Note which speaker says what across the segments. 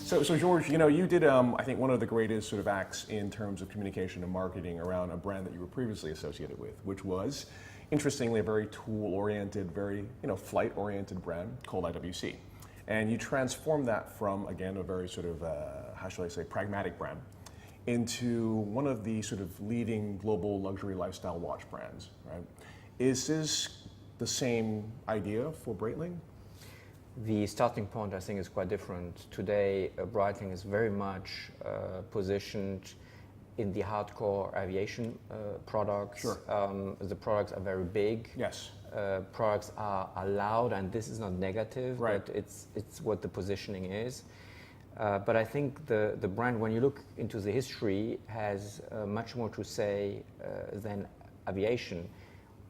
Speaker 1: So George, you did, I think, one of the greatest sort of acts in terms of communication and marketing around a brand that you were previously associated with, which was, interestingly, a very tool-oriented, very, flight-oriented brand called IWC. And you transformed that from, again, a very sort of, how shall I say, pragmatic brand into one of the sort of leading global luxury lifestyle watch brands, right? Is this the same idea for Breitling?
Speaker 2: The starting point, I think, is quite different. Today, Breitling is very much positioned in the hardcore aviation products.
Speaker 1: Sure.
Speaker 2: The products are very big.
Speaker 1: Yes.
Speaker 2: Products are loud, and this is not negative,
Speaker 1: right.
Speaker 2: but it's what the positioning is. But I think the brand, when you look into the history, has much more to say than aviation.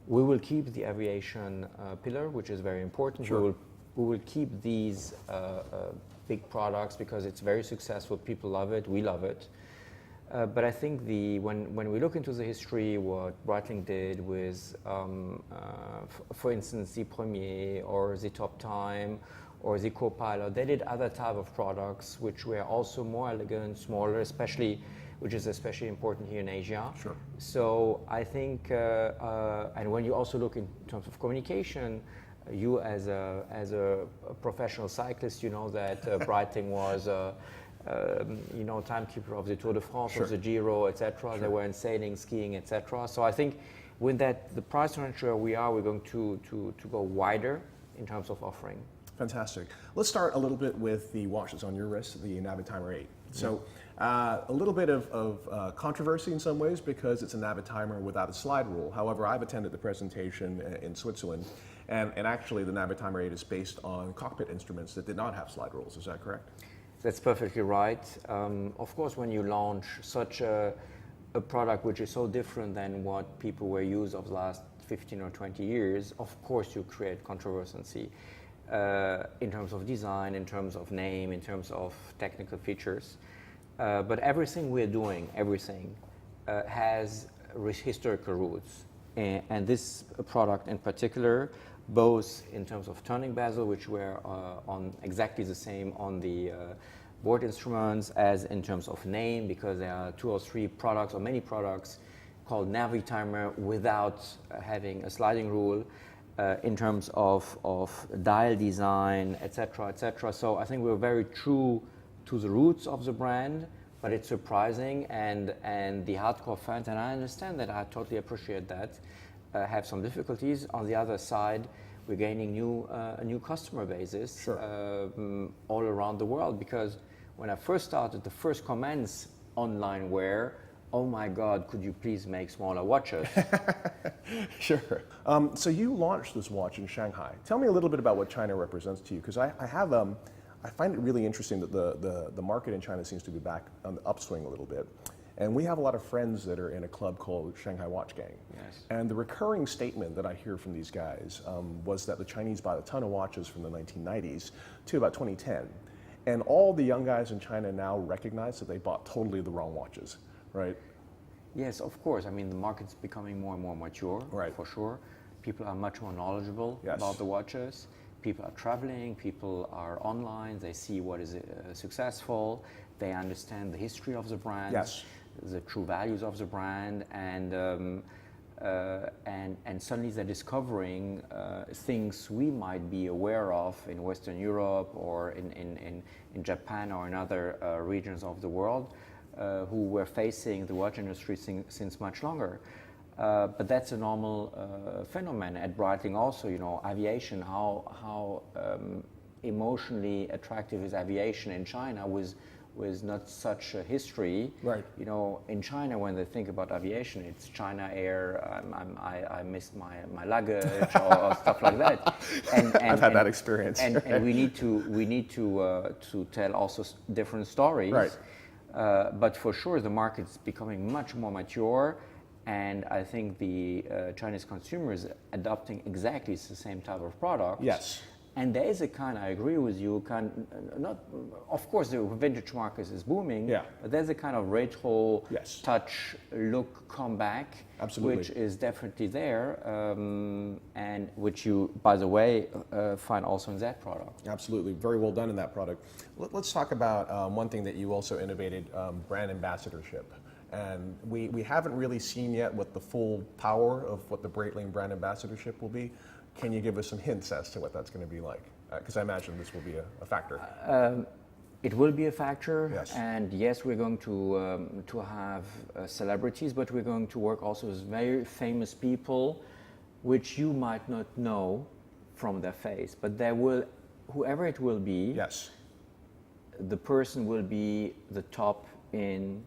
Speaker 2: We will keep the aviation pillar, which is very important.
Speaker 1: Sure.
Speaker 2: We will keep these big products because it's very successful. People love it. We love it. But I think when we look into the history, what Breitling did with, for instance, the Premier or the Top Time or the Co-Pilot, they did other type of products which were also more elegant, smaller, which is especially important here in Asia.
Speaker 1: Sure.
Speaker 2: So I think, and when you also look in terms of communication, you as a professional cyclist, you know that Breitling was timekeeper of the Tour de France,
Speaker 1: sure.
Speaker 2: of the Giro, etc. Sure. They were in sailing, skiing, etc. So I think with that, the price range where we're going to go wider in terms of offering.
Speaker 1: Fantastic. Let's start a little bit with the watch that's on your wrist, the Navitimer 8. So a little bit of controversy in some ways because it's a Navitimer without a slide rule. However, I've attended the presentation in Switzerland, and actually the Navitimer 8 is based on cockpit instruments that did not have slide rules. Is that correct?
Speaker 2: That's perfectly right. Of course, when you launch such a product which is so different than what people were used of the last 15 or 20 years, of course you create controversy in terms of design, in terms of name, in terms of technical features. But everything we're doing, has historical roots. And this product in particular, both in terms of turning bezel, which were on exactly the same on the board instruments, as in terms of name, because there are 2 or 3 products or many products called Navitimer without having a sliding rule, in terms of dial design, etc., etc. So I think we're very true to the roots of the brand, but it's surprising, and the hardcore fans, and I understand that, I totally appreciate that, have some difficulties. On the other side, we're gaining new customer bases.
Speaker 1: Sure.
Speaker 2: All around the world, because when I first started, the first comments online were, "Oh my God, could you please make smaller watches?"
Speaker 1: Sure. So you launched this watch in Shanghai. Tell me a little bit about what China represents to you, because I find it really interesting that the market in China seems to be back on the upswing a little bit. And we have a lot of friends that are in a club called Shanghai Watch Gang.
Speaker 2: Yes.
Speaker 1: And the recurring statement that I hear from these guys was that the Chinese bought a ton of watches from the 1990s to about 2010. And all the young guys in China now recognize that they bought totally the wrong watches, right?
Speaker 2: Yes, of course. I mean, the market's becoming more and more mature,
Speaker 1: right.
Speaker 2: For sure. People are much more knowledgeable
Speaker 1: yes.
Speaker 2: about the watches. People are traveling, people are online, they see what is successful, they understand the history of the brand,
Speaker 1: yes.
Speaker 2: the true values of the brand, and suddenly they're discovering things we might be aware of in Western Europe or in Japan or in other regions of the world, who were facing the watch industry since much longer. But that's a normal phenomenon at Breitling also. Aviation, how emotionally attractive is aviation in China with not such a history.
Speaker 1: Right.
Speaker 2: In China, when they think about aviation, it's China Air, I missed my luggage or stuff like that. And
Speaker 1: I've had that experience.
Speaker 2: And we need to tell also different stories.
Speaker 1: Right.
Speaker 2: But for sure, the market's becoming much more mature. And I think the Chinese consumer is adopting exactly the same type of product.
Speaker 1: Yes.
Speaker 2: And there is a kind, I agree with you, not, of course the vintage market is booming,
Speaker 1: Yeah.
Speaker 2: but there's a kind of retro
Speaker 1: Yes.
Speaker 2: touch look comeback,
Speaker 1: Absolutely.
Speaker 2: which is definitely there, and which you, by the way, find also in that product.
Speaker 1: Absolutely, very well done in that product. Let's talk about one thing that you also innovated, brand ambassadorship. And we haven't really seen yet what the full power of what the Breitling brand ambassadorship will be. Can you give us some hints as to what that's going to be like? Because I imagine this will be a factor.
Speaker 2: It will be a factor,
Speaker 1: Yes.
Speaker 2: and yes, we're going to have celebrities, but we're going to work also with very famous people, which you might not know from their face, but there will, whoever it will be,
Speaker 1: Yes.
Speaker 2: the person will be the top in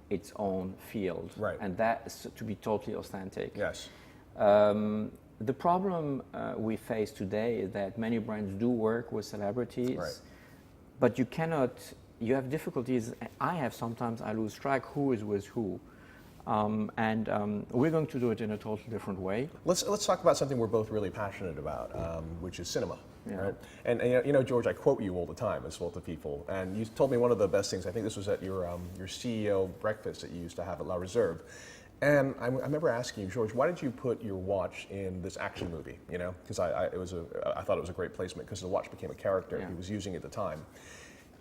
Speaker 2: its own field,
Speaker 1: Right.
Speaker 2: and that is to be totally authentic.
Speaker 1: Yes.
Speaker 2: The problem we face today is that many brands do work with celebrities,
Speaker 1: Right.
Speaker 2: but you cannot, you have difficulties. I lose track who is with who. We're going to do it in a totally different way.
Speaker 1: Let's talk about something we're both really passionate about, which is cinema.
Speaker 2: Yeah.
Speaker 1: Right? And you know, George, I quote you all the time as well to people. And you told me one of the best things. I think this was at your CEO breakfast that you used to have at La Reserve. And I remember asking you, George, why did you put your watch in this action movie? You know, because I thought it was a great placement because the watch became a character
Speaker 2: Yeah.
Speaker 1: he was using at the time.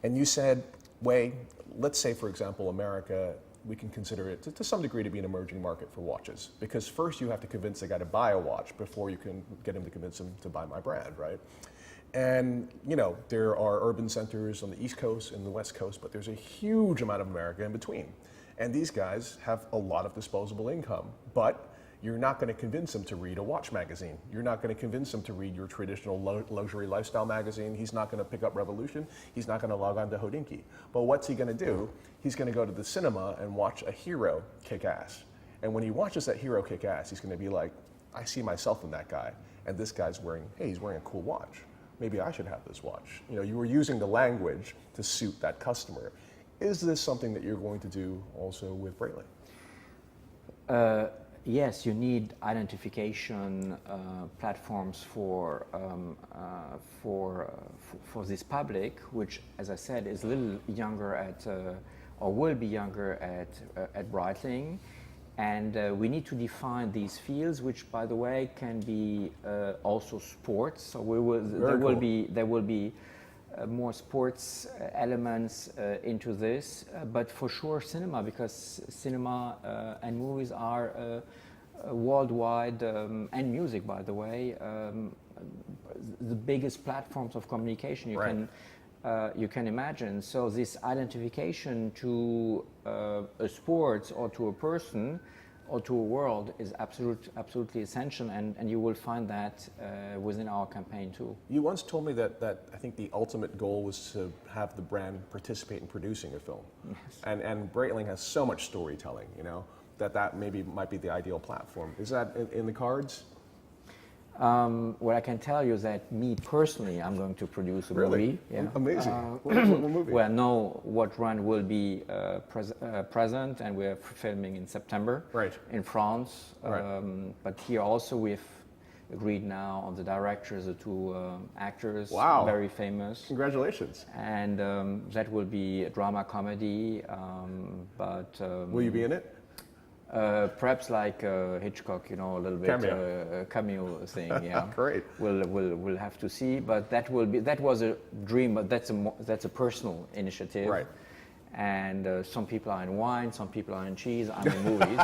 Speaker 1: And you said, Wei, let's say, for example, America, we can consider it to some degree to be an emerging market for watches. Because first you have to convince the guy to buy a watch before you can get him to convince him to buy my brand, right? And, you know, there are urban centers on the East Coast and the West Coast, but there's a huge amount of America in between. And these guys have a lot of disposable income, but you're not going to convince him to read a watch magazine. You're not going to convince him to read your traditional luxury lifestyle magazine. He's not going to pick up Revolution. He's not going to log on to Hodinkee. But what's he going to do? He's going to go to the cinema and watch a hero kick ass. And when he watches that hero kick ass, he's going to be like, I see myself in that guy. And this guy's wearing, hey, he's wearing a cool watch. Maybe I should have this watch. You know, you were using the language to suit that customer. Is this something that you're going to do also with Breitling?
Speaker 2: Yes, you need identification platforms for this public, which, as I said, is a little younger or will be younger at Breitling, and we need to define these fields, which, by the way, can be also sports. So there will be more sports elements into this, but for sure cinema, because cinema and movies are worldwide, and music, by the way, the biggest platforms of communication you can imagine. So this identification to a sport or to a person or to a world is absolutely essential, and you will find that within our campaign too.
Speaker 1: You once told me that I think the ultimate goal was to have the brand participate in producing a film. Yes. And Breitling has so much storytelling, you know, that maybe might be the ideal platform. Is that in the cards?
Speaker 2: What I can tell you is that me personally, I'm going to produce a movie.
Speaker 1: Yeah. Amazing. What movie?
Speaker 2: Well, I know what run will be present, and we're filming in September in France.
Speaker 1: Right.
Speaker 2: But here also we've agreed now on the directors, the two actors,
Speaker 1: wow.
Speaker 2: Very famous.
Speaker 1: Congratulations.
Speaker 2: And that will be a drama comedy.
Speaker 1: Will you be in it?
Speaker 2: Perhaps like Hitchcock, you know, a little bit cameo thing. Yeah,
Speaker 1: great.
Speaker 2: We'll have to see, but that was a dream, but that's a personal initiative.
Speaker 1: Right.
Speaker 2: And some people are in wine, some people are in cheese. I'm in movies.